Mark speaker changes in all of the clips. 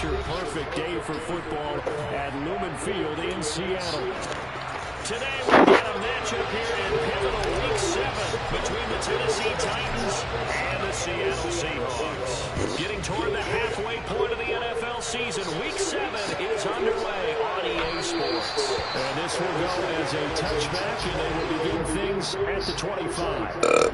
Speaker 1: picture-perfect day for football at Lumen Field in Seattle. Today we've got a matchup here in pivotal Week 7 between the Tennessee Titans and the Seattle Seahawks. Getting toward the halfway point of the NFL season, Week 7 is underway on EA Sports. And this will go as a touchback, and they will begin things at the 25.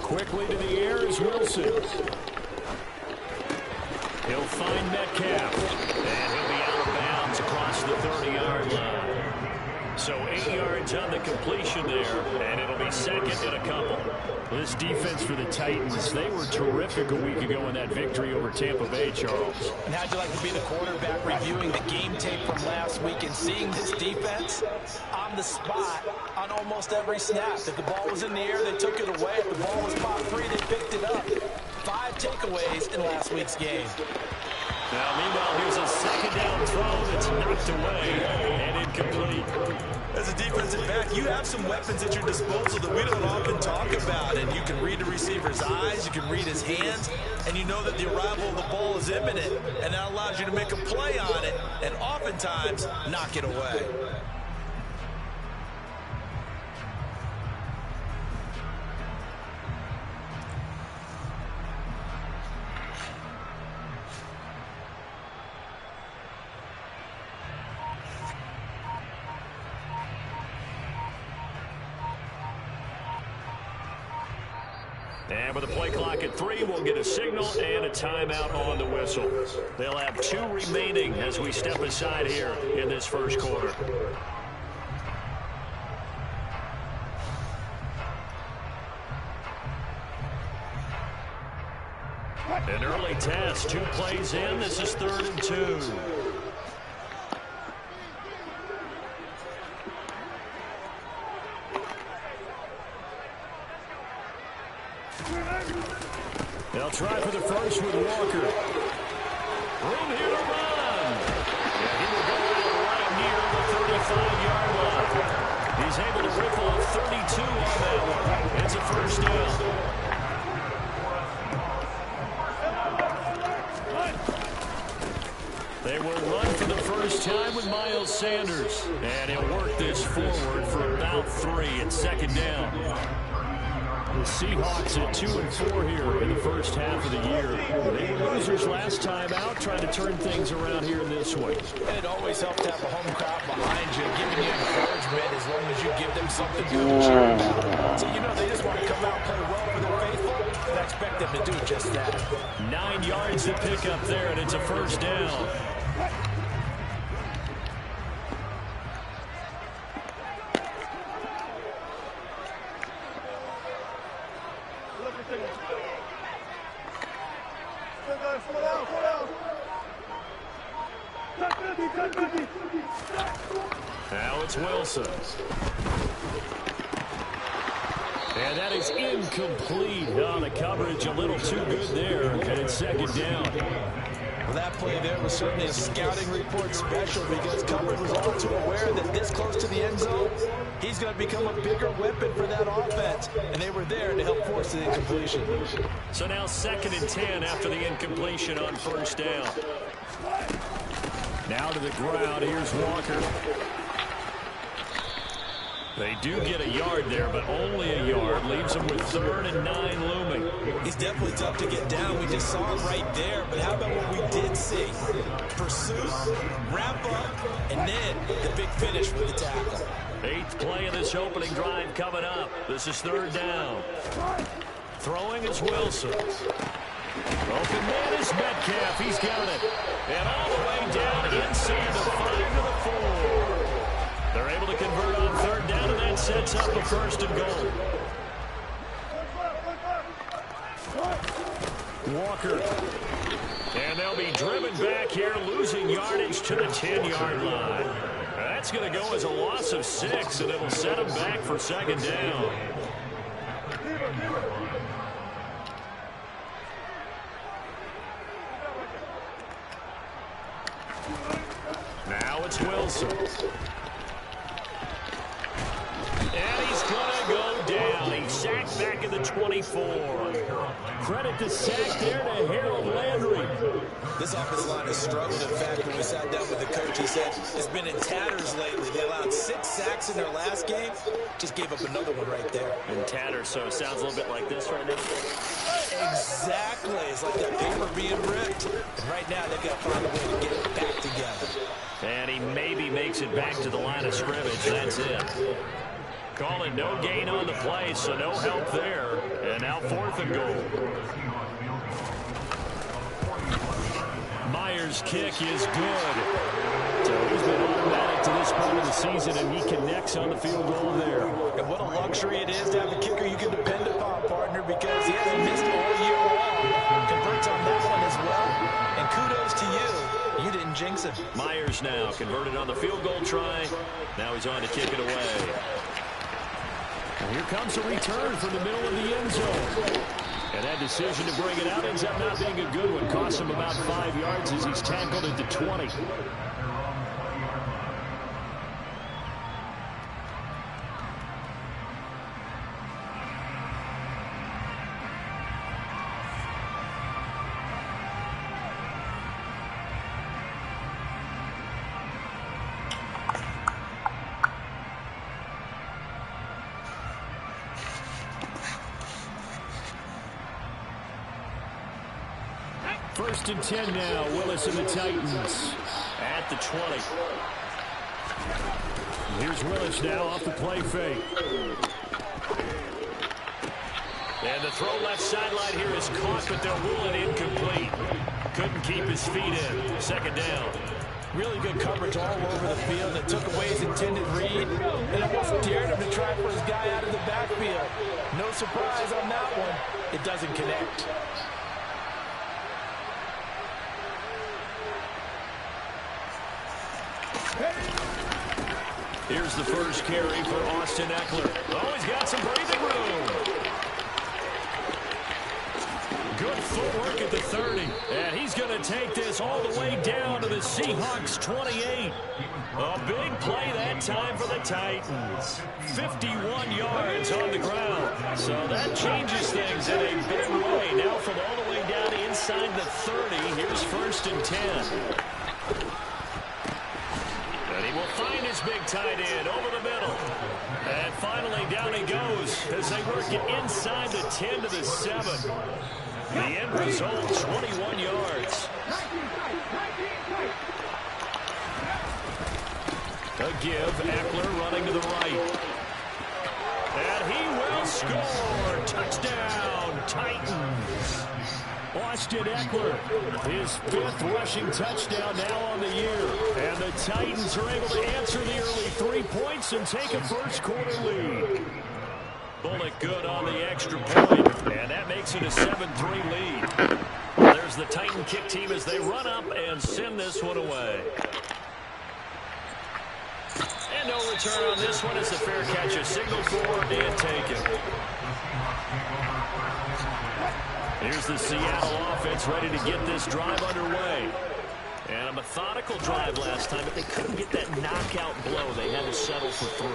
Speaker 1: Quickly to the air is Wilson. He'll find Metcalf. And he'll be out of bounds across the 30-yard line. So 8 yards on the completion there, and it'll be second and a couple. This defense for the Titans, they were terrific a week ago in that victory over Tampa Bay, Charles.
Speaker 2: And how'd you like to be the quarterback reviewing the game tape from last week and seeing this defense on the spot on almost every snap? If the ball was in the air, they took it away. If the ball was spot free, they picked it up. 5 takeaways in last week's game.
Speaker 1: Now, meanwhile, here's a second down throw that's knocked away and incomplete.
Speaker 3: As a defensive back, you have some weapons at your disposal that we don't often talk about. And you can read the receiver's eyes, you can read his hands, and you know that the arrival of the ball is imminent. And that allows you to make a play on it and oftentimes knock it away.
Speaker 1: And with the play clock at 3, we'll get a signal and a timeout on the whistle. They'll have 2 remaining as we step aside here in this first quarter. An early test, 2 plays in. This is 3rd and 2. They'll try for the first with Walker. Room here to run. Yeah, he will go out right near the 35-yard line. He's able to rifle a 32 on that one. It's a first down. They will run for the first time with Miles Sanders. And he'll work this forward for about 3 at 2nd down. The Seahawks at 2-4 here in the first half of the year. They were losers last time out, trying to turn things around here this week.
Speaker 2: And it always helps to have a home crowd behind you, giving you encouragement as long as you give them something good to cheer about. So, you know, they just want to come out and play well for their faithful, and I expect them to do just that.
Speaker 1: 9 yards to pick up there, and it's a first down. Now it's Wilson. And that is incomplete. Oh, the coverage a little too good there, and it's 2nd down.
Speaker 2: Well, that play there was certainly a scouting report special because coverage was all too aware that this close to the end zone, he's going to become a bigger weapon for that offense, and they were there to help force the incompletion.
Speaker 1: So now 2nd and 10 after the incompletion on first down. Now to the ground, here's Walker. They do get a yard there, but only a yard. Leaves them with 3rd and 9 looming.
Speaker 2: He's definitely tough to get down. We just saw it right there. But how about what we did see? Pursuit, wrap up, and then the big finish with the tackle.
Speaker 1: 8th play of this opening drive coming up. This is 3rd down. Throwing is Wilson. Open man is Metcalf. He's got it. And all the way down inside the 5 to the 4. They're able to convert on 3rd down, and that sets up a 1st and goal. Walker. And they'll be driven back here, losing yardage to the 10-yard line. That's going to go as a loss of 6, and it'll set them back for 2nd down. Now it's Wilson. And he's going to go down. He's sacked back at the 24. Credit to sack there to Harold Landry.
Speaker 3: This offensive line has struggled. In fact, when we sat down with the coach, he said it's been in tatters lately. They allowed 6 sacks in their last game. Just gave up another one right there.
Speaker 1: In tatters, so it sounds a little bit like this right now.
Speaker 3: Exactly. It's like that paper being ripped. And right now, they've got to find a way to get it back together.
Speaker 1: And he maybe makes it back to the line of scrimmage. That's it. Calling no gain on the play, so no help there. And now 4th and goal. Myers' kick is good. So he's been automatic to this point of the season, and he connects on the field goal there.
Speaker 3: And what a luxury it is to have a kicker you can depend upon, partner, because he hasn't missed all year long. Converts on that one as well. And kudos to you. You didn't jinx him.
Speaker 1: Myers now converted on the field goal try. Now he's on to kick it away. And here comes a return from the middle of the end zone. And that decision to bring it out ends up not being a good one. Costs him about 5 yards as he's tackled at the 20. First and 10 now. Willis and the Titans at the 20. Here's Willis now off the play fake. And the throw left sideline here is caught, but they'll rule it incomplete. Couldn't keep his feet in. 2nd down.
Speaker 2: Really good coverage all over the field. It took away his intended read and almost dared him to try for his guy out of the backfield. No surprise on that one. It doesn't connect.
Speaker 1: Here's the first carry for Austin Eckler. Oh, he's got some breathing room. Good footwork at the 30. And he's going to take this all the way down to the Seahawks 28. A big play that time for the Titans. 51 yards on the ground. So that changes things in a big way. Now from all the way down inside the 30, here's 1st and 10. And he will find his big tight end over the middle. And finally down he goes as they work it inside the 10 to the 7. The end result, 21 yards. A give, Eckler running to the right. And he will score. Touchdown, Titans. Austin Eckler, his 5th rushing touchdown now on the year. And the Titans are able to answer the early 3 points and take a first-quarter lead. Bullock good on the extra point, and that makes it a 7-3 lead. There's the Titan kick team as they run up and send this one away. And no return on this one as the fair catch is signaled for and taken. Here's the Seattle offense ready to get this drive underway. And a methodical drive last time, but they couldn't get that knockout blow. They had to settle for 3.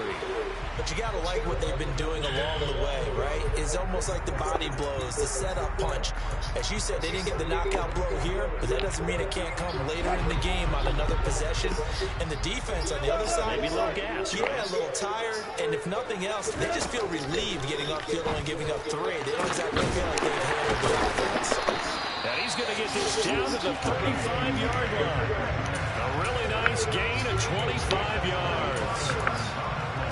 Speaker 2: But you got to like what they've been doing along the way, right? It's almost like the body blows, the setup punch. As you said, they didn't get the knockout blow here, but that doesn't mean it can't come later in the game on another possession. And the defense on the other side,
Speaker 1: maybe a little gas.
Speaker 2: Yeah, a little tired. And if nothing else, they just feel relieved getting upfield and giving up 3. They don't exactly feel like they've handled the offense.
Speaker 1: And he's going to get this down to the 35-yard line. A really nice gain of 25 yards.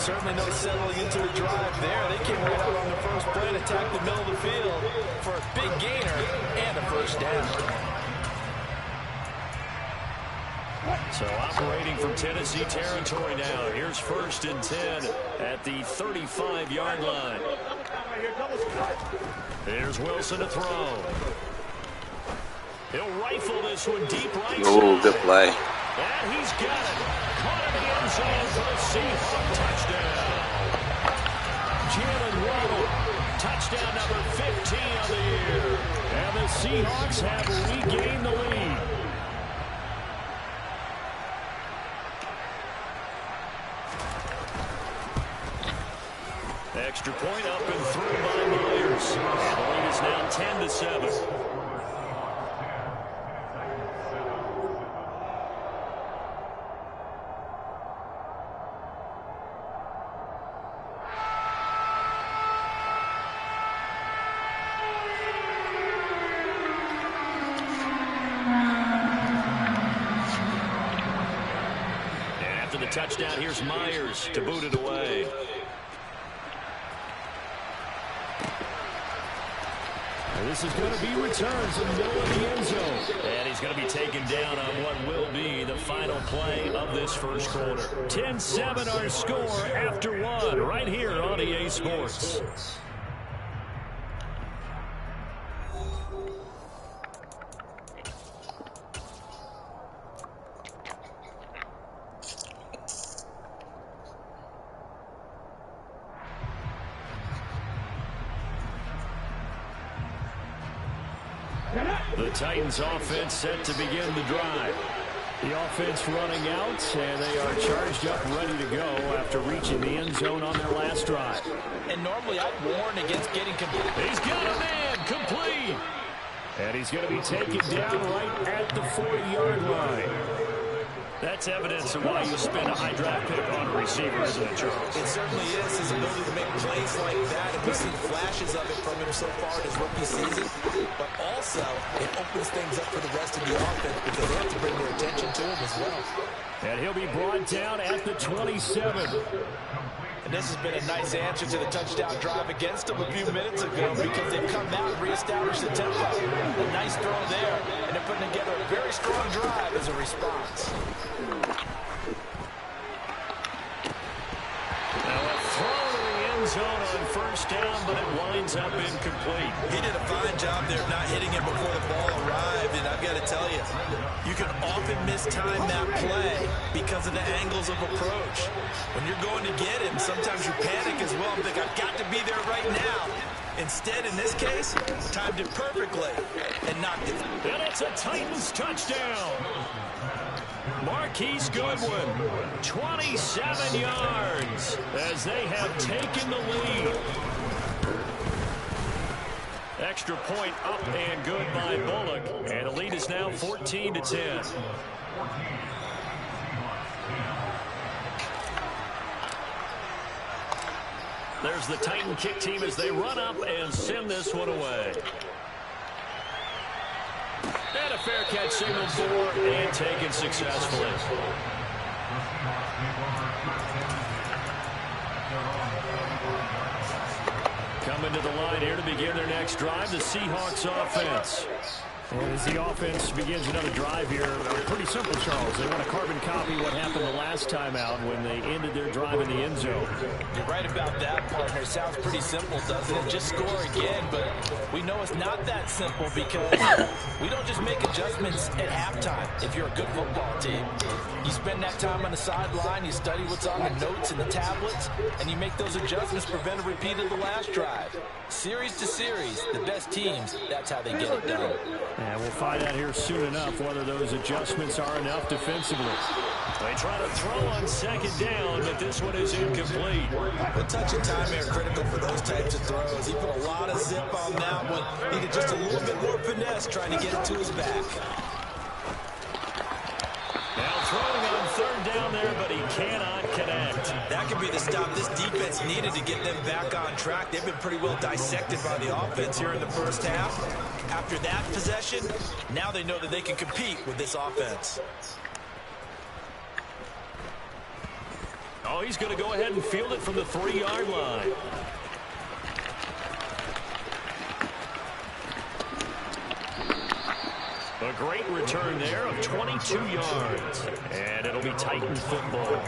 Speaker 2: Certainly no settling into the drive there. They came right out on the first play and attacked the middle of the field for a big gainer and a first down.
Speaker 1: So operating from Tennessee territory now. Here's 1st and 10 at the 35-yard line. Here's Wilson to throw. He'll rifle this one deep right side.
Speaker 4: Ooh, good play.
Speaker 1: And he's got it. Caught in the end zone for the Seahawks touchdown. Jalen Waddle, touchdown number 15 on the year. And the Seahawks have regained the lead. Extra point up and through by Myers. And the lead is now 10-7. The touchdown, here's Myers to boot it away.
Speaker 4: And this is going to be returned to the middle of the end zone.
Speaker 1: And he's going to be taken down on what will be the final play of this first quarter. 10-7 our score after one right here on EA Sports. The Titans offense set to begin the drive.
Speaker 4: The offense running out, and they are charged up, ready to go after reaching the end zone on their last drive.
Speaker 2: And normally I'd warn against getting complete.
Speaker 1: He's got a man complete.
Speaker 4: And he's going to be taken down right at the 40-yard line.
Speaker 1: That's evidence of why you spend a high draft pick on a receiver, isn't it, Charles?
Speaker 2: It certainly is. His ability to make plays like that, and we've seen flashes of it from him so far in his rookie season. But also, it opens things up for the rest of the offense because they have to bring their attention to him as well.
Speaker 4: And he'll be brought down at the 27.
Speaker 2: And this has been a nice answer to the touchdown drive against them a few minutes ago because they've come out and reestablished the tempo. A nice throw there, and they're putting together a very strong drive as a response.
Speaker 1: Now a throw to the end zone on first down, but it winds up incomplete.
Speaker 3: He did a fine job there of not hitting him before the ball arrived, and I've got to tell you, you can often mistime that play because of the angles of approach. When you're going to get him, sometimes you panic as well and think, I've got to be there right now. Instead, in this case, timed it perfectly and knocked it.
Speaker 1: And it's a Titans touchdown. Marquise Goodwin, 27 yards as they have taken the lead. Extra point up and good by Bullock, and the lead is now 14-10. There's the Titan kick team as they run up and send this one away. And a fair catch signaled for and taken successfully. Coming to the line here to begin their next drive, the Seahawks offense.
Speaker 4: Well, as the offense begins another drive here, pretty simple, Charles. They want to carbon copy what happened the last time out when they ended their drive in the end zone.
Speaker 2: You're right about that, partner. Sounds pretty simple, doesn't it? Just score again, but we know it's not that simple because we don't just make adjustments at halftime if you're a good football team. You spend that time on the sideline, you study what's on the notes and the tablets, and you make those adjustments to prevent a repeat of the last drive. Series to series, the best teams, that's how they get it done.
Speaker 4: And we'll find out here soon enough whether those adjustments are enough defensively.
Speaker 1: They try to throw on second down, but this one is incomplete.
Speaker 3: The touch and time are critical for those types of throws. He put a lot of zip on that one. Needed just a little bit more finesse trying to get it to his back.
Speaker 1: Now throwing on third down there, but he cannot connect.
Speaker 3: That could be the stop this defense needed to get them back on track. They've been pretty well dissected by the offense here in the first half. After that possession, now they know that they can compete with this offense.
Speaker 1: Oh, he's going to go ahead and field it from the 3-yard line. A great return there of 22 yards. And it'll be Titan football.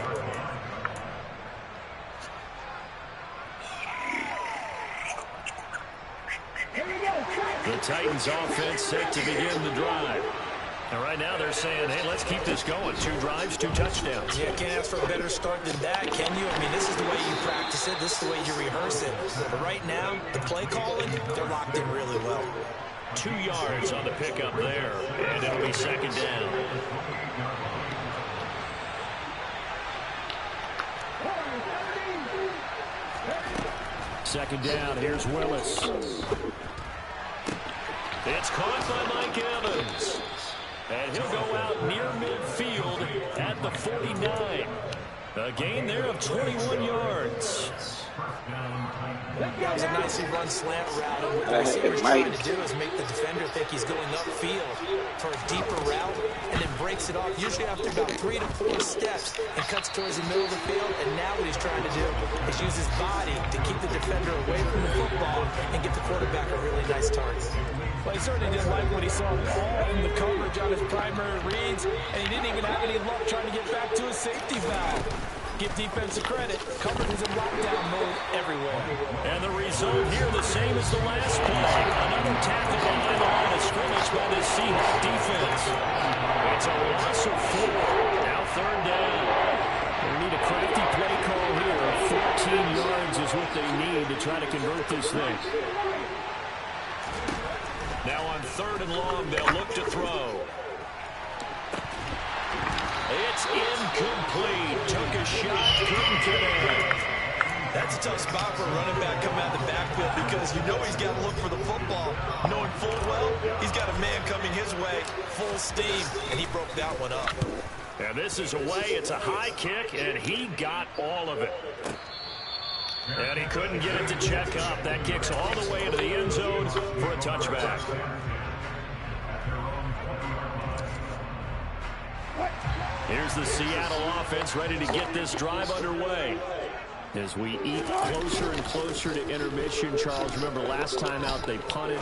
Speaker 1: The Titans offense set to begin the drive. And right now they're saying, hey, let's keep this going. 2 drives, 2 touchdowns.
Speaker 2: Yeah, can't ask for a better start than that, can you? I mean, this is the way you practice it. This is the way you rehearse it. But right now, the play calling, they're locked in really well.
Speaker 1: 2 yards on the pickup there, and it'll be second down.
Speaker 4: Second down, here's Willis.
Speaker 1: It's caught by Mike Evans. And he'll go out near midfield at the 49. A gain there of 21 yards.
Speaker 2: That was a nicely run slant route. And what the receiver's trying to do is make the defender think he's going upfield for a deeper route and then breaks it off, usually after about 3 to 4 steps, and cuts towards the middle of the field. And now what he's trying to do is use his body to keep the defender away from the football and get the quarterback a really nice target.
Speaker 5: Well, he certainly didn't like what he saw all in the coverage on his primary reads, and he didn't even have any luck trying to get back to his safety valve. Give defensive credit. Coverage is in lockdown mode everywhere.
Speaker 1: And the result here the same as the last play. Another tackle behind the line of scrimmage by the Seahawks defense. It's a loss of 4. Now third down.
Speaker 4: They need a crafty play call here. 14 yards is what they need to try to convert this thing.
Speaker 1: Now on third and long, they'll look to throw. It's incomplete. Took a shot, couldn't connect.
Speaker 3: That's a tough spot for a running back coming out of the backfield because you know he's got to look for the football, knowing full well he's got a man coming his way, full steam, and he broke that one up.
Speaker 1: And this is away. It's a high kick, and he got all of it. And he couldn't get it to check up. That kicks all the way into the end zone for a touchback. Here's the Seattle offense ready to get this drive underway.
Speaker 4: As we eke closer and closer to intermission, Charles, remember last time out they punted.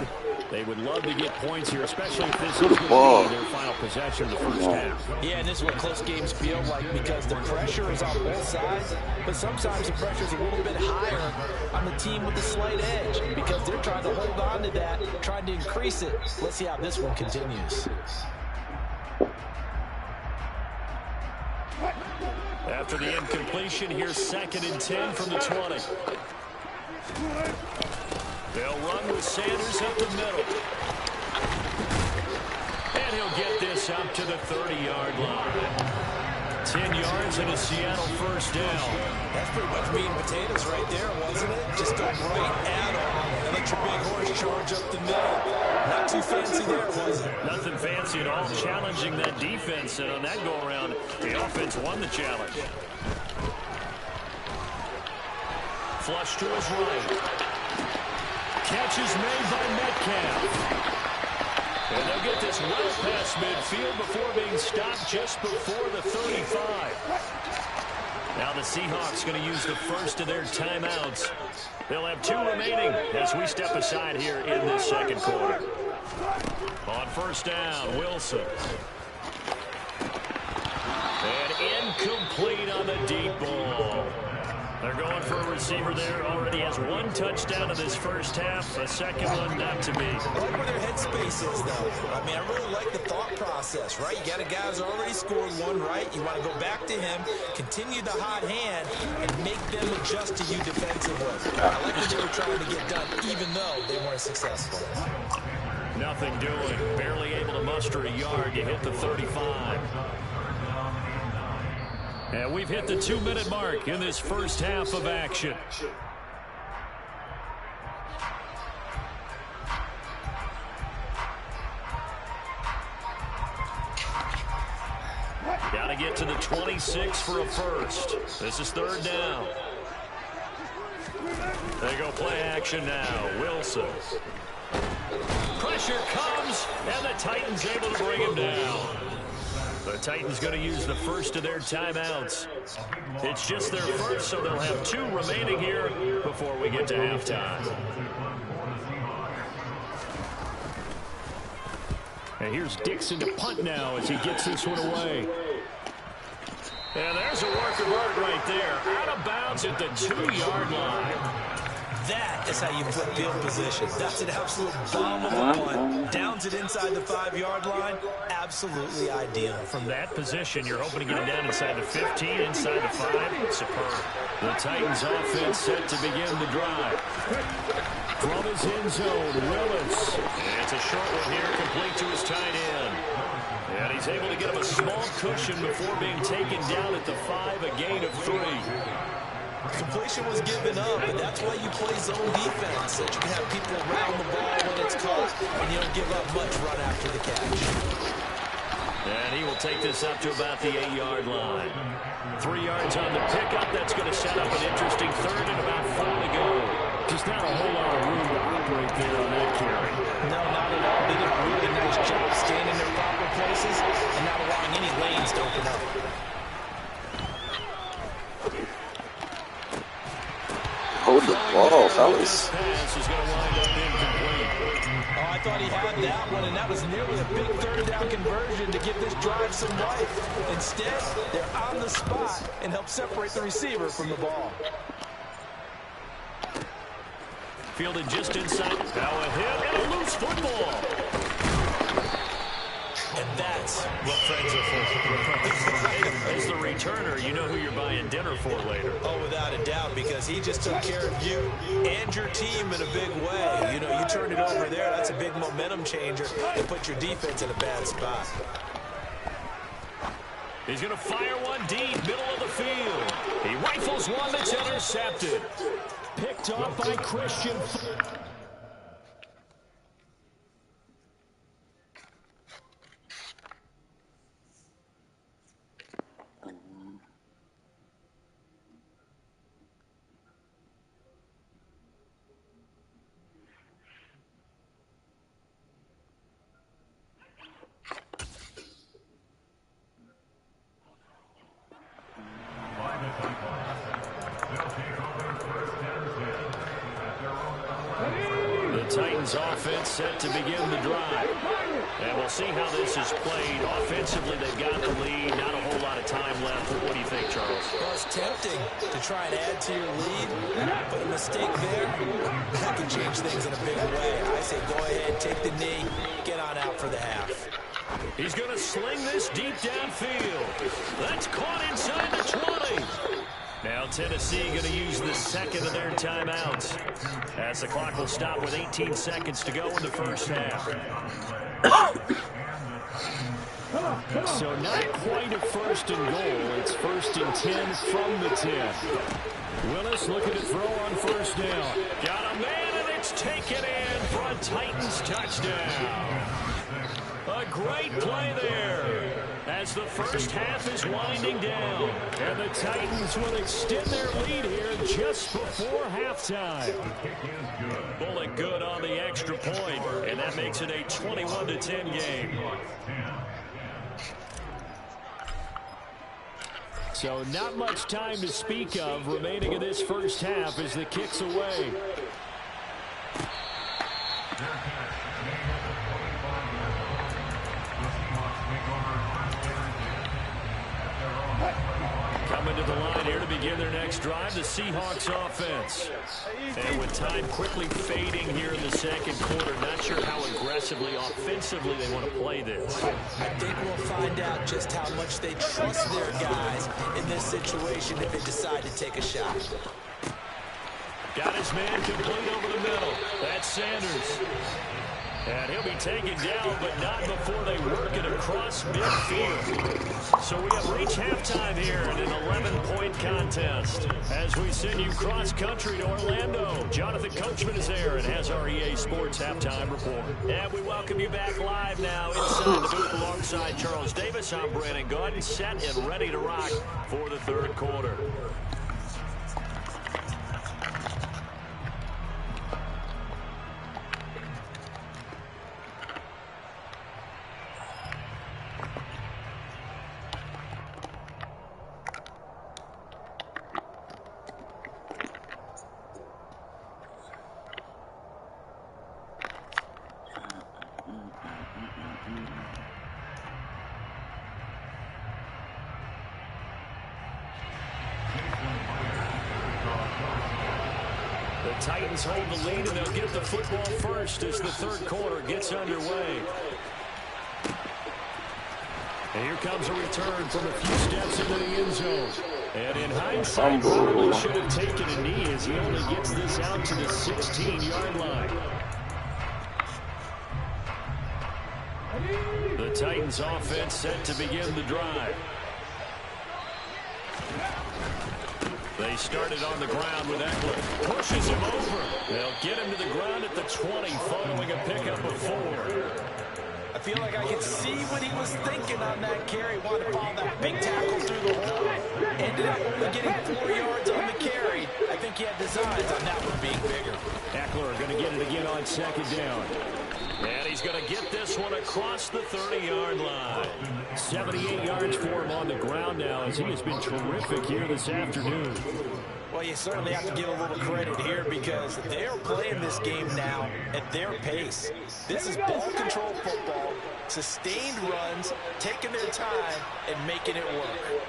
Speaker 4: They would love to get points here, especially if this is going to be their final possession of the first half.
Speaker 5: Yeah, and this is what close games feel like because the pressure is on both sides, but sometimes the pressure is a little bit higher on the team with the slight edge because they're trying to hold on to that, trying to increase it. Let's see how this one continues.
Speaker 1: After the incompletion, here's 2nd and 10 from the 20. They'll run with Sanders up the middle. And he'll get this up to the 30-yard line. 10 yards and a Seattle first down.
Speaker 2: That's pretty much meat and potatoes right there, wasn't it? Just go right at him and let your big horse charge up the middle. Not too fancy there, was it?
Speaker 1: Nothing fancy at all. Challenging that defense, and on that go-around, the offense won the challenge. Flush to his right. Catch is made by Metcalf. And they'll get this well past midfield before being stopped just before the 35. Now the Seahawks going to use the first of their timeouts. They'll have 2 remaining as we step aside here in this second quarter. On first down, Wilson. And incomplete on the deep ball. They're going for a receiver there. Already has 1 touchdown in this first half. A second one not to be.
Speaker 2: I like where their headspace is, though. I mean, I really like the thought process, right? You got a guy who's already scored 1, right? You want to go back to him, continue the hot hand, and make them adjust to you defensively. I like what they were trying to get done, even though they weren't successful.
Speaker 1: Nothing doing. Barely able to muster a yard. You hit the 35. And we've hit the 2-minute mark in this first half of action. Got to get to the 26 for a first. This is third down. They go play action now. Wilson. Pressure comes, and the Titans able to bring him down. The Titans going to use the first of their timeouts. It's just their first, so they'll have 2 remaining here before we get to halftime.
Speaker 4: And here's Dixon to punt now as he gets this one away.
Speaker 1: And there's a work of art right there. Out of bounds at the 2-yard line.
Speaker 2: That is how you flip field position. That's an absolute bomb of a punt. Downs it inside the 5-yard line. Absolutely ideal.
Speaker 1: From that position, you're hoping to get him down inside the 15, inside the 5. Superb. The Titans offense set to begin the drive.
Speaker 4: From his end zone, Willis.
Speaker 1: And it's a short one here, complete to his tight end. And he's able to get him a small cushion before being taken down at the 5, a gain of 3.
Speaker 2: Completion was given up, but that's why you play zone defense, so that you can have people around the ball when it's caught, and you don't give up much run after the catch.
Speaker 1: And he will take this up to about the 8-yard line. 3 yards on the pickup. That's going to set up an interesting third and about 4 to go. Just not a whole lot of room to operate there on that carry.
Speaker 5: No, not at all. They did a really nice job staying in their proper places and not allowing any lanes to open up.
Speaker 6: Hold the ball, fellas.
Speaker 1: Pass is going to wind up incomplete.
Speaker 5: Oh, I thought he had that one, and that was nearly a big third down conversion to give this drive some life. Instead, they're on the spot and help separate the receiver from the ball.
Speaker 1: Fielded just inside. Now a hit and a loose football.
Speaker 3: And that's what friends are for.
Speaker 1: As the returner, you know who you're buying dinner for later.
Speaker 3: Oh, without a doubt, because he just took care of you and your team in a big way. You know, you turned it over there. That's a big momentum changer and put your defense in a bad spot.
Speaker 1: He's going to fire one deep, middle of the field. He rifles one that's intercepted. Picked off by Christian. Titans offense set to begin the drive. And we'll see how this is played. Offensively, they've got the lead. Not a whole lot of time left. What do you think, Charles?
Speaker 2: Well, it's tempting to try and add to your lead, but a mistake there, that can change things in a big way. I say go ahead, take the knee, get on out for the half.
Speaker 1: He's going to sling this deep downfield. That's caught inside the 20. Now Tennessee going to use the second of their timeouts, as the clock will stop with 18 seconds to go in the first half. So not quite a first and goal. It's first and 10 from the 10. Willis looking to throw on first down. Got a man, and it's taken in for a Titans touchdown. A great play there as the first half is winding down. And the Titans will extend their lead here just before halftime. Bullet good on the extra point, and that makes it a 21-10 game. So not much time to speak of remaining in this first half as the kick's away. Coming to the line here to begin their next drive, the Seahawks offense. And with time quickly fading here in the second quarter, not sure how aggressively, offensively they want to play this.
Speaker 2: I think we'll find out just how much they trust their guys in this situation if they decide to take a shot.
Speaker 1: Got his man complete over the middle. That's Sanders. And he'll be taken down, but not before they work it across midfield. So we have reached halftime here in an 11-point contest. As we send you cross-country to Orlando, Jonathan Coachman is there and has our EA Sports halftime report. And we welcome you back live now inside the booth alongside Charles Davis. I'm Brandon Gordon, set and ready to rock for the third quarter. Titans hold the lead, and they'll get the football first as the third quarter gets underway. And here comes a return from a few steps into the end zone. And in hindsight, probably should have taken a knee as he only gets this out to the 16-yard line. The Titans offense set to begin the drive. They
Speaker 4: They started on the ground with Eckler. Pushes him over. They'll get him to the ground at the 20 following a pickup of 4.
Speaker 5: I feel like I can see what he was thinking on that carry. Wanted to follow that big tackle through the hole. Ended up only getting 4 yards on the carry. I think he had designs on that one being bigger.
Speaker 4: Eckler going to get it again on second down. And he's going to get this one across the 30-yard line. 78 yards for him on the ground now as he has been terrific here this afternoon.
Speaker 5: Well, you certainly have to give a little credit here because they're playing this game now at their pace. This is ball control football, sustained runs, taking their time, and making it work.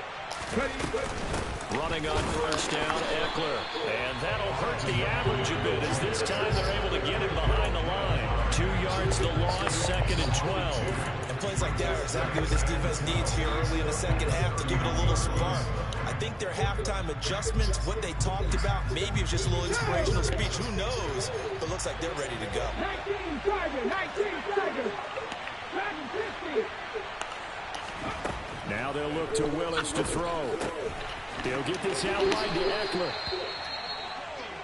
Speaker 4: Running on first down, Eckler. And that'll hurt the average a bit as this time they're able to get him behind the line. 2 yards the loss, 2nd and 12.
Speaker 5: And plays like that are exactly what this defense needs here early in the second half to give it a little spark. I think their halftime adjustments, what they talked about, maybe it was just a little inspirational speech. Who knows? But looks like they're ready to go.
Speaker 7: 19 Tigers.
Speaker 4: Now they'll look to Willis to throw. They'll get this out wide to Eckler.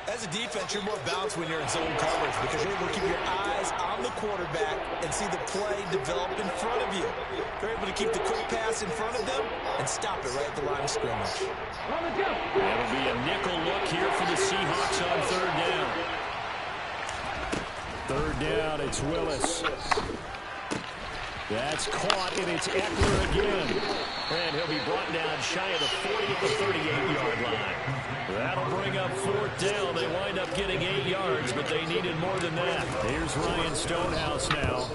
Speaker 3: As a defense, you're more balanced when you're in zone coverage because you're able to keep your eyes on the quarterback and see the play develop in front of you. You're able to keep the quick pass in front of them and stop it right at the line of scrimmage.
Speaker 4: That'll be a nickel look here for the Seahawks on 3rd down. 3rd down, it's Willis. That's caught, and it's Eckler again. And he'll be brought down shy of the 40 at the 38-yard line. That'll bring up 4th down. They wind up getting 8 yards, but they needed more than that. Here's Ryan Stonehouse now.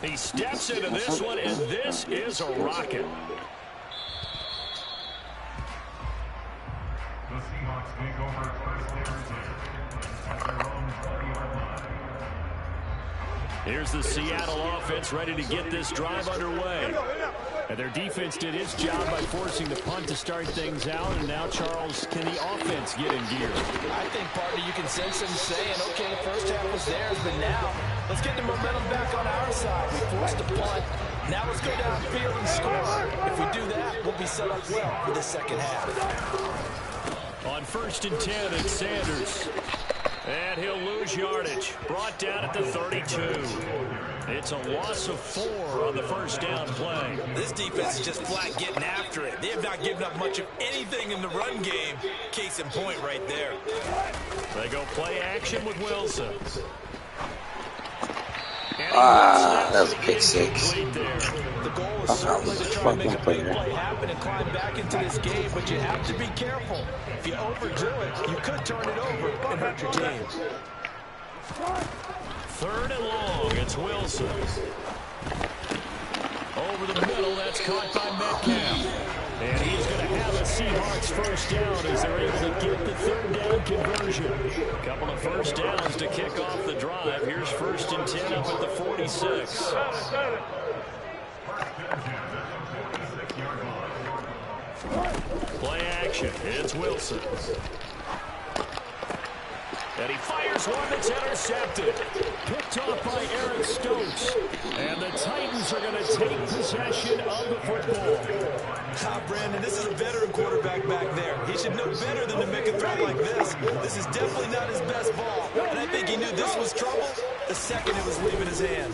Speaker 4: He steps into this one, and this is a rocket.
Speaker 8: The Seahawks take over first and 10 at their own 40-yard line.
Speaker 4: Here's the Seattle offense ready to get this drive underway. And their defense did its job by forcing the punt to start things out. And now, Charles, can the offense get in gear?
Speaker 5: I think, partner, you can sense them saying, okay, the first half was theirs, but now let's get the momentum back on our side. We forced the punt. Now let's go downfield and score. If we do that, we'll be set up well for the second half.
Speaker 4: On 1st and 10, it's Sanders. And he'll lose yardage. Brought down at the 32. It's a loss of 4 on the first down play.
Speaker 3: This defense is just flat getting after it. They have not given up much of anything in the run game. Case in point right there.
Speaker 4: They go play action with Wilson.
Speaker 6: That was a pick 6.
Speaker 5: The goal is certainly to try and make a big play happen and climb back into this game, but you have to be careful. If you overdo it, you could turn it over and hurt your team.
Speaker 4: 3rd and long, it's Wilson. Over the middle, that's caught by Metcalf. And he's going to have a Seahawks first down as they're able to get the 3rd down conversion. A couple of first downs to kick off the drive. Here's 1st and 10 up at the 46. Play action. It's Wilson. And he fires one that's intercepted. Picked off by Eric Stokes. And the Titans are going to take possession of the football.
Speaker 3: Brandon, this is a veteran quarterback back there. He should know better than to make a throw like this. This is definitely not his best ball. And I think he knew this was trouble the second it was leaving his hand.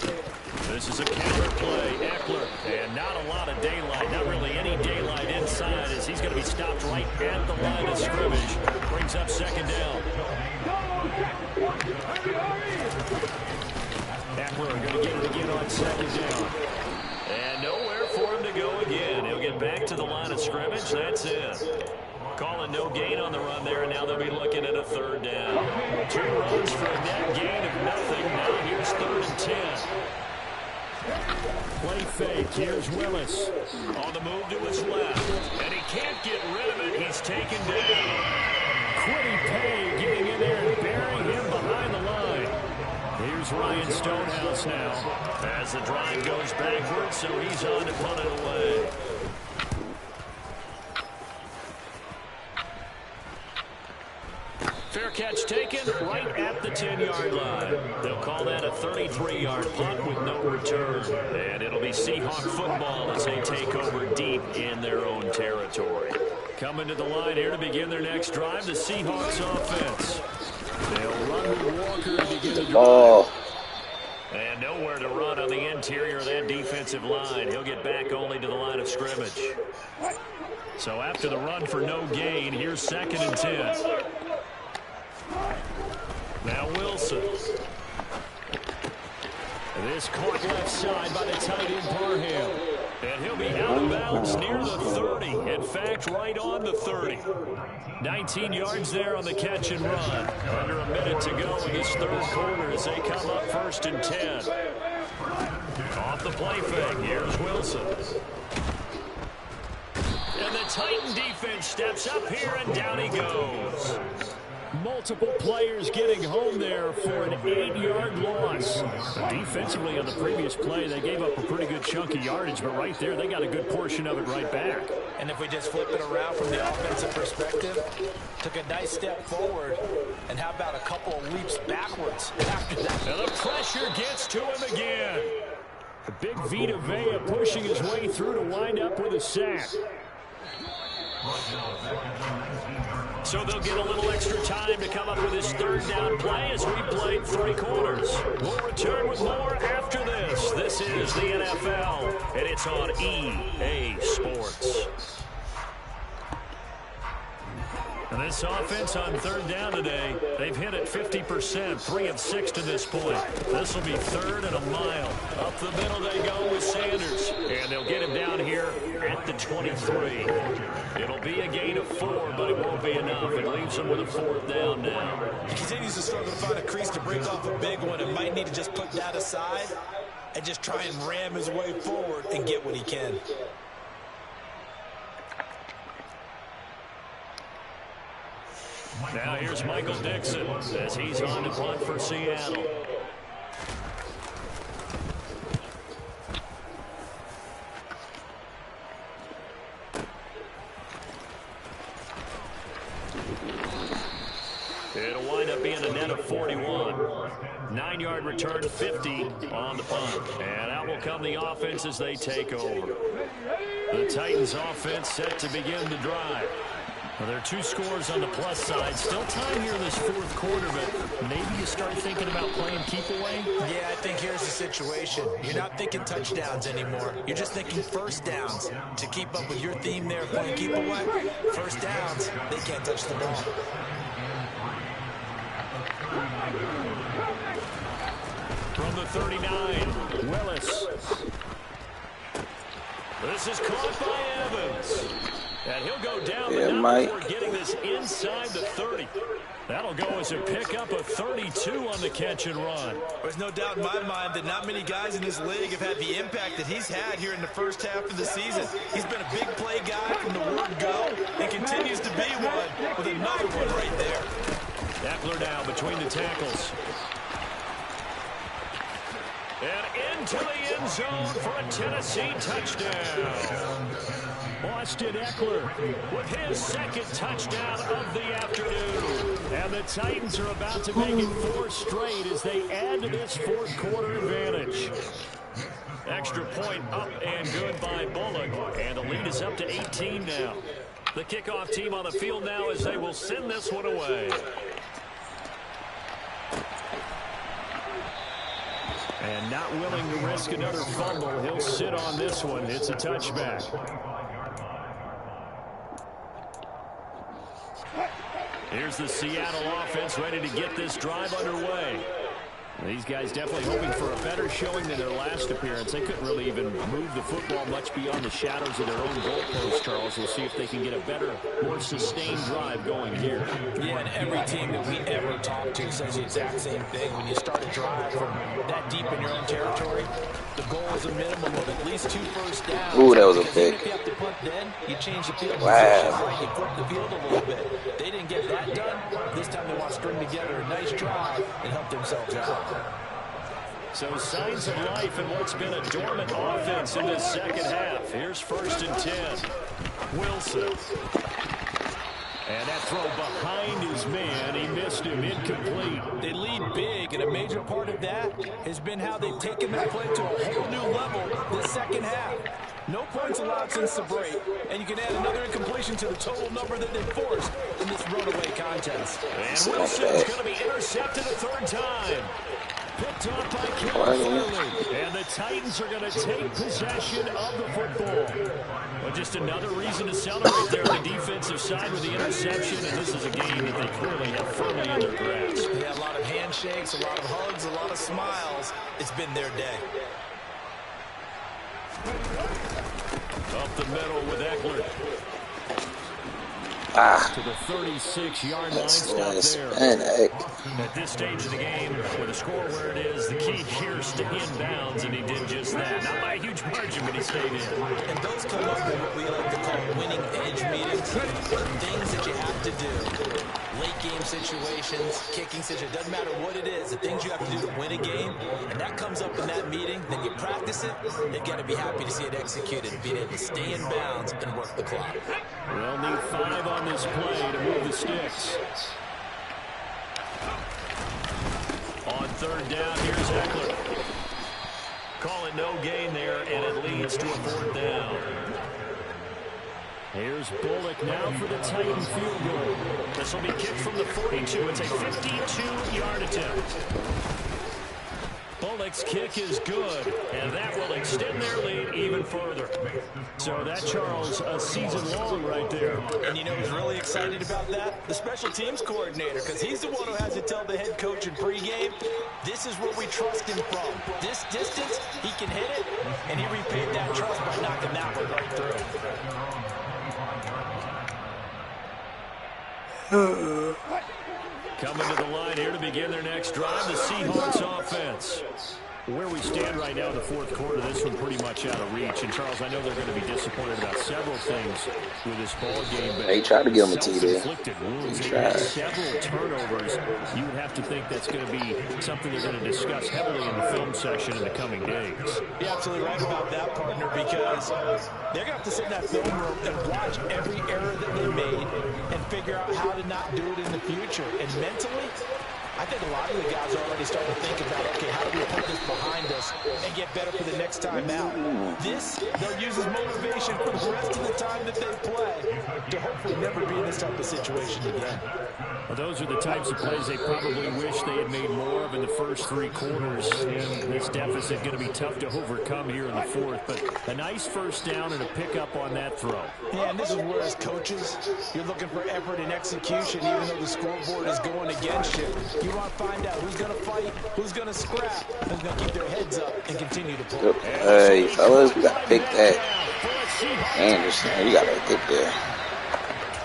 Speaker 4: This is a counter play. Eckler. And not a lot of daylight. Not really any daylight inside as he's going to be stopped right at the line of scrimmage. Brings up 2nd down. Eckler going to get it again on 2nd down. And nowhere for him to go again. He'll get back to the line of scrimmage. That's it. Calling no gain on the run there, and now they'll be looking at a 3rd down. 2 runs for a net gain of nothing. Now here's 3rd and 10. Play fake. Here's Willis. On the move to his left. And he can't get rid of it. He's taken down. Quiddy Pay getting in there and burying him behind the line. Here's Ryan Stonehouse now as the drive goes backwards, so he's on to punt it away. Fair catch taken right at the 10-yard line. They'll call that a 33-yard punt with no return. And it'll be Seahawk football as they take over deep in their own territory.
Speaker 1: Coming to the line here to begin their next drive, the Seahawks offense. They'll run with Walker to begin the drive.
Speaker 6: Oh.
Speaker 1: And nowhere to run on the interior of that defensive line. He'll get back only to the line of scrimmage. So after the run for no gain, here's 2nd and 10. Now Wilson. This caught left side by the tight end Parham. And he'll be out of bounds near the 30. In fact, right on the 30. 19 yards there on the catch and run. Under a minute to go in this 3rd quarter as they come up 1st and 10. Off the play fake, here's Wilson. And the Titan defense steps up here, and down he goes. Multiple players getting home there for an 8-yard loss. Defensively on the previous play, they gave up a pretty good chunk of yardage, but right there, they got a good portion of it right back.
Speaker 5: And if we just flip it around from the offensive perspective, took a nice step forward, and how about a couple of leaps backwards after that?
Speaker 1: And the pressure gets to him again. The big Vita Vea pushing his way through to wind up with a sack. So they'll get a little extra time to come up with his 3rd down play as we played 3 quarters. We'll return with more after this. This is the NFL, and it's on EA Sports. And this offense on 3rd down today, they've hit it 50%, 3 of 6 to this point. This will be 3rd and a mile. Up the middle they go with Sanders, and they'll get him down here at the 23. It'll be a gain of 4, but it won't be enough. It leaves him with a 4th down now.
Speaker 2: He continues to struggle to find a crease to break off a big one and might need to just put that aside and just try and ram his way forward and get what he can.
Speaker 1: Now here's Michael Dixon as he's on to punt for Seattle. It'll wind up being a net of 41. 9-yard return, 50 on the punt. And out will come the offense as they take over. The Titans offense set to begin the drive. Well, there are 2 scores on the plus side. Still time here in this 4th quarter, but maybe you start thinking about playing keep away?
Speaker 5: Yeah, I think here's the situation. You're not thinking touchdowns anymore. You're just thinking 1st downs. To keep up with your theme there, playing keep away, 1st downs, they can't touch the ball.
Speaker 1: From the 39, Willis. This is caught by Evans. And he'll go down, but not before getting this inside the 30. That'll go as a pickup of 32 on the catch and run.
Speaker 2: There's no doubt in my mind that not many guys in this league have had the impact that he's had here in the 1st half of the season. He's been a big play guy from the word go and continues to be one with another one right there.
Speaker 1: Eckler now between the tackles. And into the end zone for a Tennessee touchdown. Austin Eckler with his 2nd touchdown of the afternoon. And the Titans are about to make it 4 straight as they add to this 4th quarter advantage. Extra point up and good by Bullock. And the lead is up to 18 now. The kickoff team on the field now as they will send this one away. And not willing to risk another fumble, he'll sit on this one. It's a touchback. Here's the Seattle offense ready to get this drive underway. These guys definitely hoping for a better showing than their last appearance. They couldn't really even move the football much beyond the shadows of their own goalpost, Charles. We'll see if they can get a better, more sustained drive going here.
Speaker 5: Yeah, and every team that we ever talk to says the exact same thing. When you start a drive from that deep in your own territory, the goal is a minimum of at least 2 first downs.
Speaker 6: Ooh, that was a pick.
Speaker 5: If you have to punt then, you change the field
Speaker 6: Wow.
Speaker 5: position, right? You flip the field a little bit. They didn't get that done. This time they want to string together a nice drive and help themselves out.
Speaker 1: So signs of life in what's been a dormant offense in this 2nd half. Here's 1st and 10. Wilson. And that throw behind his man. He missed him. Incomplete.
Speaker 5: They lead big, and a major part of that has been how they've taken that play to a whole new level this 2nd half. No points allowed since the break, and you can add another incompletion to the total number that they forced in this runaway contest.
Speaker 1: And Wilson's going to be intercepted a third time. Picked off by Farley. And the Titans are going to take possession of the football. Well, just another reason to celebrate there on the defensive side with the interception, and this is a game that they clearly have firmly in their grasp.
Speaker 2: Yeah, a lot of handshakes, a lot of hugs, a lot of smiles. It's been their day.
Speaker 1: Up the middle with Eckler. To the 36-yard line, stop there. At this stage of the game, with a score where it is, the key here is stay in bounds, and he did just that. Not by a huge margin, but he stayed in.
Speaker 2: And those come up in what we like to call winning edge meetings. Things that you have to do. Late game situations, kicking situations, doesn't matter what it is, the things you have to do to win a game, and that comes up in that meeting, then you practice it, they've got to be happy to see it executed, being able to stay in bounds and work the clock.
Speaker 1: We'll need 5 on this play to move the sticks. On third down, here's Eckler. Call it no gain there, and it leads to a fourth down. Here's Bullock now for the Titan field goal. This will be kicked from the 42. It's a 52-yard attempt. Bullock's kick is good, and that will extend their lead even further. So that, Charles, a season long right there.
Speaker 5: And you know who's really excited about that? The special teams coordinator, because he's the one who has to tell the head coach in pregame, this is where we trust him from. This distance, he can hit it, and he repaid that trust by knocking that one right through.
Speaker 1: Coming to the line here to begin their next drive, the Seahawks offense. Where we stand right now in the fourth quarter, this one pretty much out of reach. And, Charles, I know they're going to be disappointed about several things with this ball game. But
Speaker 6: they tried to give them a TD.
Speaker 1: Self-inflicted wounds. They had several turnovers. You would have to think that's going to be something they're going to discuss heavily in the film session in the coming days.
Speaker 5: You're absolutely right about that, partner, because they're going to have to sit in that film room and watch every error that they made and figure out how to not do it in the future. And mentally, I think a lot of the guys are already starting to think about, okay, how do we put this behind us and get better for the next time out? This, they'll use as motivation for the rest of the time that they play to hopefully never be in this type of situation again.
Speaker 1: Well, those are the types of plays they probably wish they had made more of in the first 3 quarters. And this deficit going to be tough to overcome here in the fourth. But a nice first down and a pickup on that throw.
Speaker 5: Yeah, and this is where, as coaches, you're looking for effort and execution, even though the scoreboard is going against you. You want to find out who's going to fight, who's going to scrap, who's going to keep their heads up and continue to pull.
Speaker 6: Hey, fellas, we got to pick that. Anderson, you got to get there.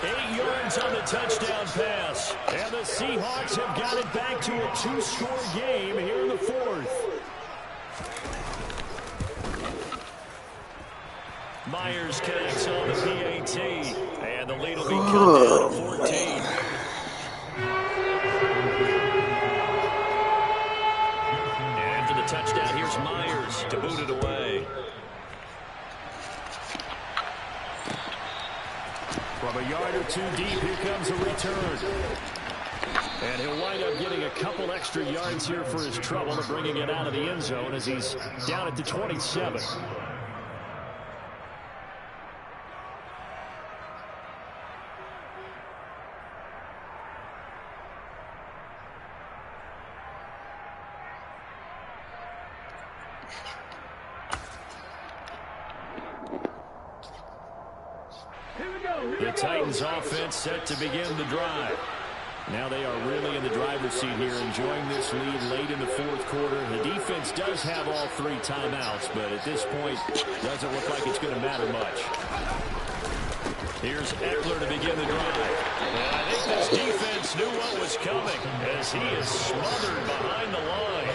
Speaker 1: 8 yards on the touchdown pass. And the Seahawks have got it back to a 2-score game here in the fourth. Myers connects on the PAT. And the lead will be cut down to 14. And for the touchdown, here's Myers to boot it away. From a yard or 2 deep, here comes a return. And he'll wind up getting a couple extra yards here for his trouble and bringing it out of the end zone as he's down at the 27. The Titans offense set to begin the drive. Now they are really in the driver's seat here, enjoying this lead late in the fourth quarter. The defense does have all 3 timeouts, but at this point, doesn't look like it's going to matter much. Here's Eckler to begin the drive. And I think this defense knew what was coming as he is smothered behind the line.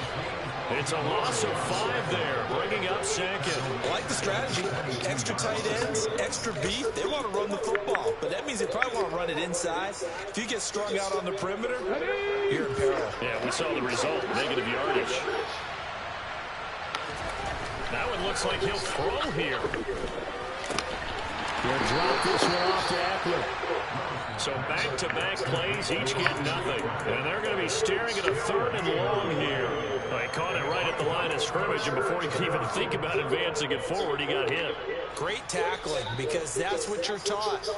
Speaker 1: It's a loss of 5 there, bringing up second.
Speaker 2: I like the strategy. Extra tight ends, extra beef. They want to run the football, but that means they probably want to run it inside. If you get strung out on the perimeter, you're in peril.
Speaker 1: Yeah, we saw the result, negative yardage. That one looks like he'll throw here. He'll drop this one off to Eckler. So back-to-back plays, each get nothing. And they're going to be staring at a 3rd and long here. They caught it right at the line of scrimmage, and before he could even think about advancing it forward, he got hit.
Speaker 2: Great tackling, because that's what you're taught.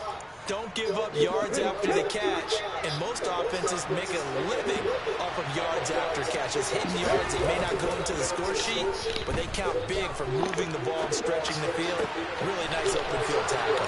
Speaker 2: Don't give up yards after the catch, and most offenses make a living off of yards after catch. It's hidden yards that may not go into the score sheet, but they count big for moving the ball and stretching the field. Really nice open field tackle.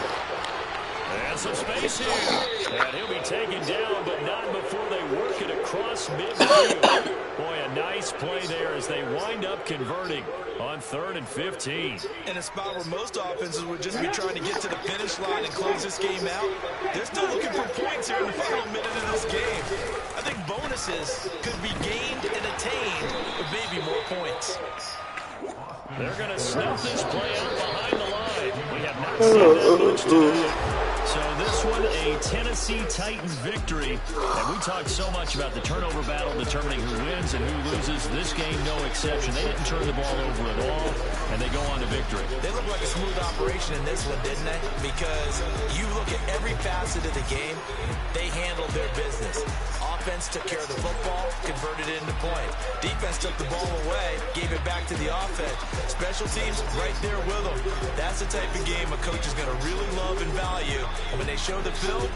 Speaker 1: And some space here. And he'll be taken down, but not before they work it across midfield. Boy, a nice play there as they wind up converting on 3rd and 15.
Speaker 3: In a spot where most offenses would just be trying to get to the finish line and close this game out, they're still looking for points here in the final minute of this game. I think bonuses could be gained and attained with maybe more points.
Speaker 1: They're going to snuff this play out behind the line. We have not seen that much today. So this one, a Tennessee Titan victory. And we talked so much about the turnover battle determining who wins and who loses. This game, no exception. They didn't turn the ball over at all, and they go on to victory.
Speaker 2: They look like a smooth operation in this one, didn't they? Because you look at every facet of the game, they handled their business. Offense took care of the football, converted it into points. Defense took the ball away, gave it back to the offense. Special teams right there with them. That's the type of game a coach is going to really love and value. And when they show the film,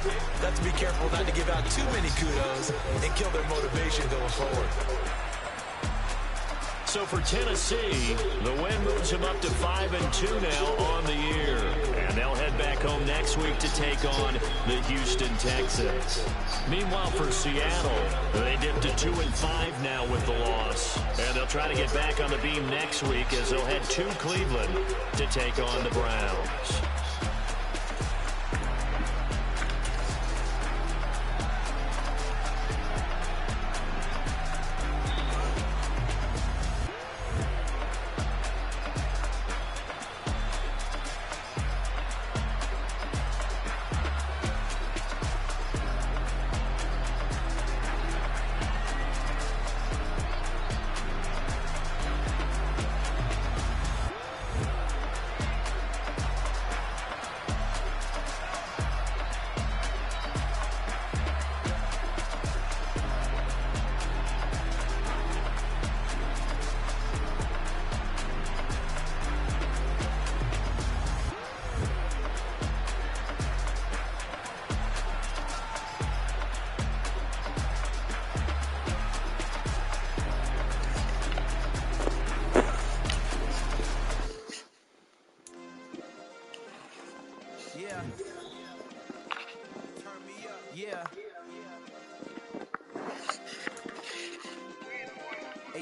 Speaker 2: got to be careful not to give out too many kudos and kill their motivation going forward.
Speaker 1: So for Tennessee, the win moves them up to 5-2 now on the year. And they'll head back home next week to take on the Houston Texans. Meanwhile, for Seattle, they dipped to 2-5 now with the loss. And they'll try to get back on the beam next week as they'll head to Cleveland to take on the Browns.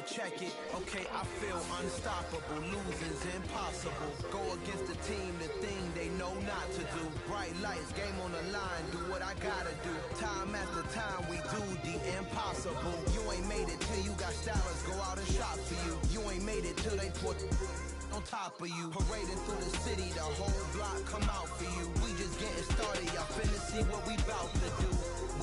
Speaker 9: Check it, okay, I feel unstoppable, losing's impossible. Go against the team, the thing they know not to do. Bright lights, game on the line, do what I gotta do. Time after time, we do the impossible. You ain't made it till you got stylers, go out and shop for you. You ain't made it till they put on top of you. Parading through the city, the whole block come out for you. We just getting started, y'all finna see what we bout to do.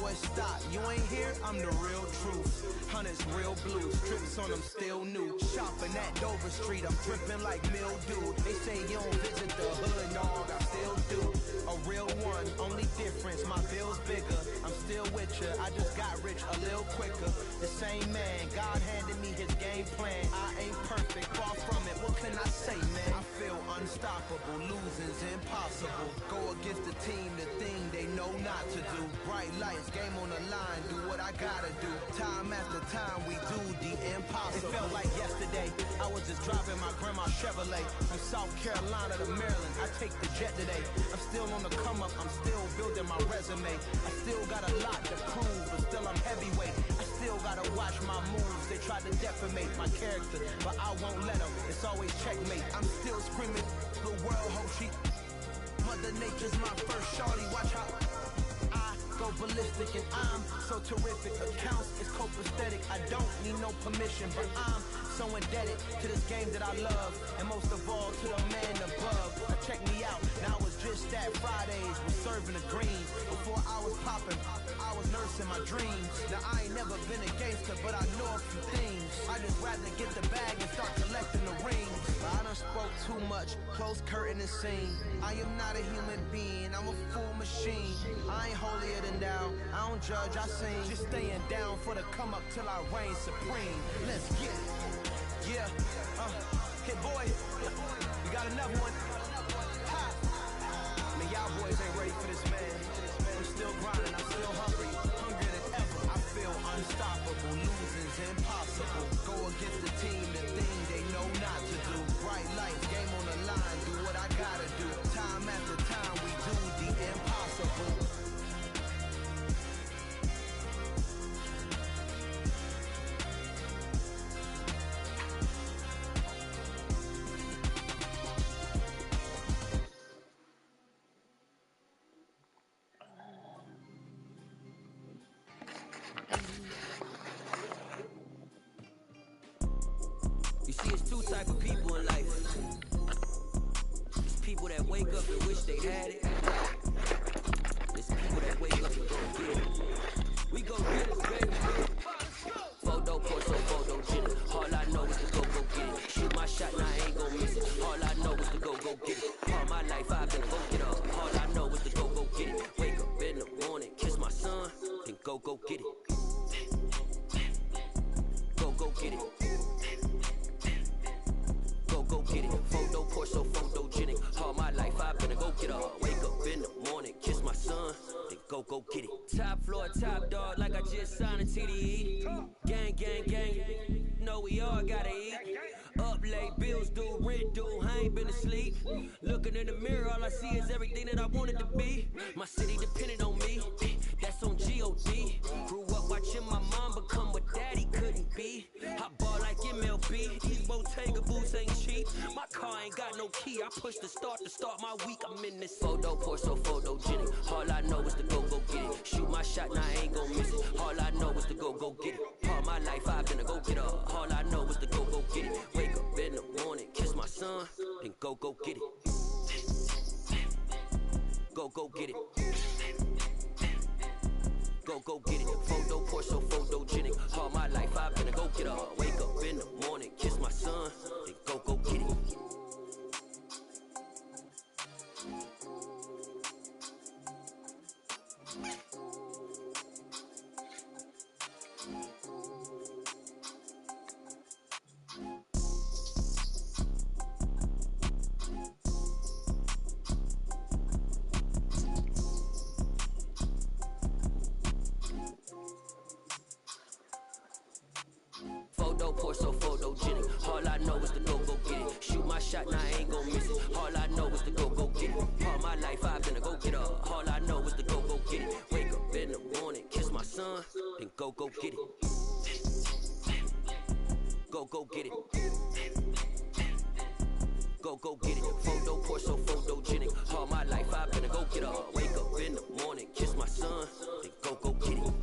Speaker 9: Boy, stop, you ain't here, I'm the real truth. Hunters, real blue, strips on them still new. Shopping at Dover Street, I'm dripping like mildew. They say you don't visit the hood, dog, I still do. A real one, only difference, my bill's bigger. I'm still with ya, I just got rich a little quicker. The same man, God handed me his game plan. I ain't perfect, far from it, what can I say, man? I feel unstoppable, losing's impossible. Go against the team, the thing they know not to do. Bright lights, game on the line, do what I gotta do. Time after time, we do the impossible. It felt like yesterday, I was just driving my grandma's Chevrolet from South Carolina to Maryland. I take the jet today. I'm still on the come up, I'm still building my resume. I still got a lot to prove, but still I'm heavyweight. I still gotta watch my moves. They try to defamate my character, but I won't let them. It's always checkmate. I'm still screaming, the world hope she. Mother Nature's my first shorty. Watch how I go ballistic, and I'm so terrific. Accounts is copacetic. I don't need no permission, but I'm so indebted to this game that I love, and most of all to the man above. Now check me out. Now it's just that Fridays was serving the greens. Before I was popping, I was nursing my dreams. Now I ain't never been a gangster, but I know a few things. I just rather get the bag and start collecting the rings. But I done spoke too much. Close curtain and scene. I am not a human being. I'm a full machine. I ain't holier than thou. I don't judge. I sing. Just staying down for the come up till I reign supreme. Let's get it. Yeah. Hey boy, we got another one. Ha. y'all boys ain't ready for this, man. I'm still grinding, I'm still hungry, hungrier than ever. I feel unstoppable, losing's impossible. Go against the team, the thing they know not to do. Bright lights, game on the line, do what I gotta do. Time after time, we do the impossible.
Speaker 10: You see, it's two type of people in life. It's people that wake up and wish they had it. It's people that wake up and go get it. We go get it, baby. Photo, porso, photogenic. All I know is to go get it. Shoot my shot, now I ain't gon' miss it. All I know is to go get it. All my life I've been woken up. All I know is to go get it. Wake up in the morning, kiss my son, then go get it. Go get it. Go get it. Photo, porso, photogenic. All my life I've been a go get up. Wake up in the morning, kiss my son, then go get it. Top floor, top dog, like I just signed a TDE. Gang, gang, gang. Know we all gotta eat. Up late, bills due, rent due. I ain't been asleep. Looking in the mirror, all I see is everything that I wanted to be. My city depended on me. That's on G.O.D. Grew up watching my mom become what daddy couldn't be. I ball like MLB. These Bottega boots ain't cheap. My car ain't got no key. I push the start to start my week. I'm in this photo, porso, photogenic. All I know is to go get it. Shoot my shot, now I ain't gon' miss it. All I know is to go get it. All my life I've been a go get up. All I know is to go get it. Wake up in the morning, kiss my son, then go get it. Go get it. Go get it. Photo, porso, photogenic. All my life I've been a go get up. Wake up in the morning, kiss my son, then go get it. Photo, porso, photogenic. All I know is to go get it. Shoot my shot, now I ain't gon' miss it. All I know is to go get it. All my life I've been a go get up. All I know is to go get it. Wake up in the morning, kiss my son, then go get it. Go get it. Go get it. Photo, porso, photogenic. All my life I've been a go get up. Wake up in the morning, kiss my son, then go get it.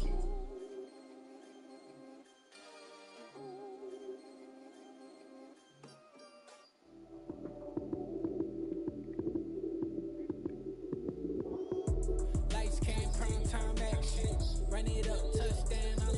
Speaker 11: Lights, cam, prime time action. Run it up, touchdown.